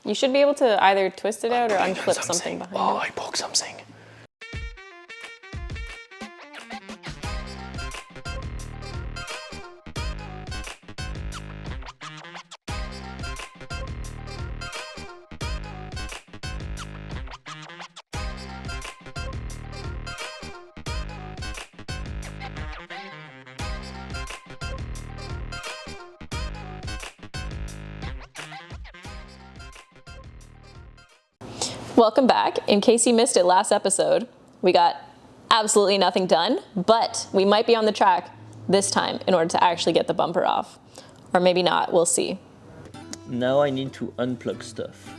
You should be able to either twist it out or unclip something behind Oh, it. I broke something. Welcome back. In case you missed it last episode, we got absolutely nothing done, but we might be on the track this time in order to actually get the bumper off. Or maybe not, we'll see. Now I need to unplug stuff.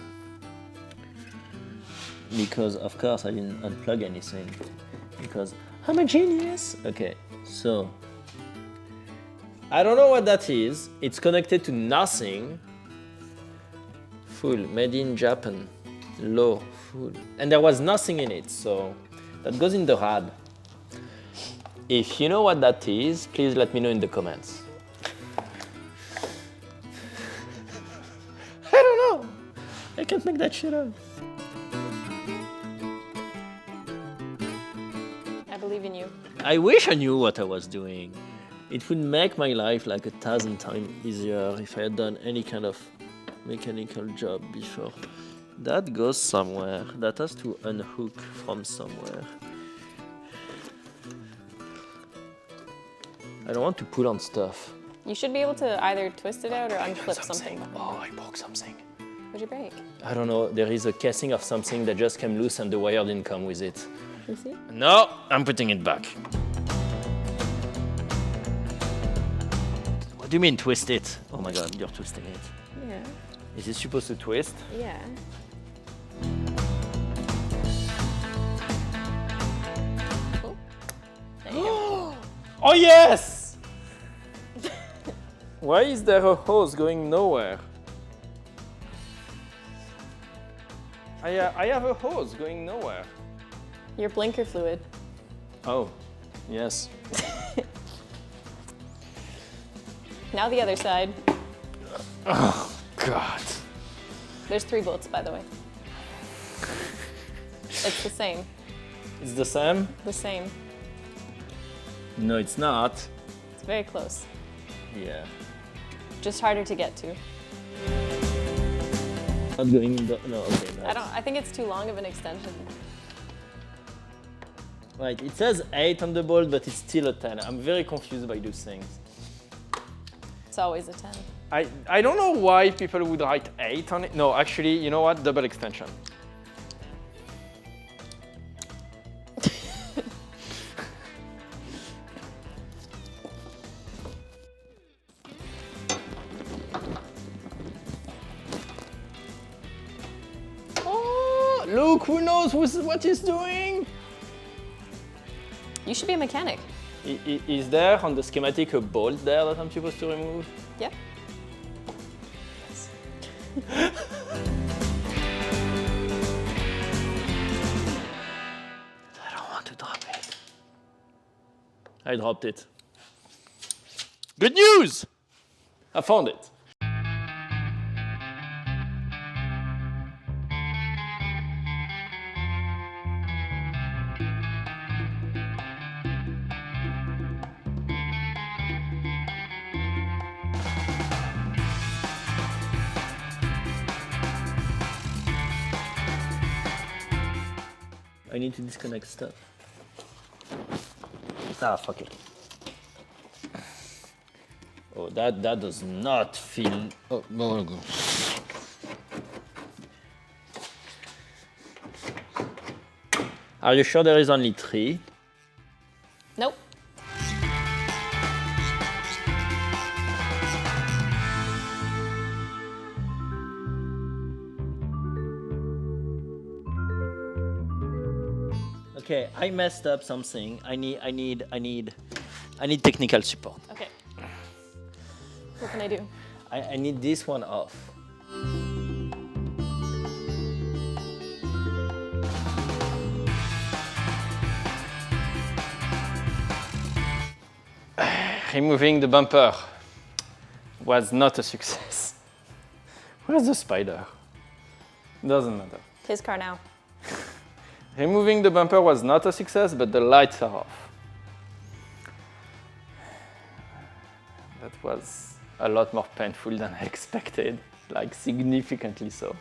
Because of course I didn't unplug anything. Because I'm a genius. Okay, so I don't know what that is. It's connected to nothing. Full, made in Japan. Low, full. And there was nothing in it, so that goes in the rad. If you know what that is, please let me know in the comments. I don't know. I can't make that shit up. I believe in you. I wish I knew what I was doing. It would make my life like 1,000 times easier if I had done any kind of mechanical job before. That goes somewhere. That has to unhook from somewhere. I don't want to pull on stuff. You should be able to either twist it out or unclip something behind it. Oh, I broke something. What'd you break? I don't know. There is a casing of something that just came loose and the wire didn't come with it. You see? No, I'm putting it back. What do you mean twist it? Oh my god, you're twisting it. Yeah. Is it supposed to twist? Yeah. Oh. There you go. Oh yes! Why is there a hose going nowhere? I have a hose going nowhere. Your blinker fluid. Oh, yes. Now the other side. Oh, God. There's 3 bolts, by the way. It's the same. It's the same? The same. No, it's not. It's very close. Yeah. Just harder to get to. Not going in the... No, okay. I think it's too long of an extension. Right, it says 8 on the bolt, but it's still a 10. I'm very confused by those things. It's always a 10. I don't know why people would write 8 on it. No, actually, you know what? Double extension. Oh, look, who knows what he's doing? You should be a mechanic. Is there on the schematic a bolt there that I'm supposed to remove? Yep. I don't want to drop it. I dropped it. Good news! I found it. I need to disconnect stuff. Ah, fuck it. Oh, that does not feel... Oh, no, go. Are you sure there is only 3? Nope. Okay, I messed up something. I need technical support. Okay. What can I do? I need this one off. Removing the bumper was not a success. Where's the spider? Doesn't matter. His car now. Removing the bumper was not a success, but the lights are off. That was a lot more painful than I expected, like significantly so.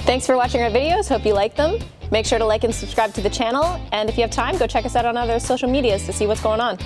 Thanks for watching our videos. Hope you like them. Make sure to like and subscribe to the channel. And if you have time, go check us out on other social medias to see what's going on.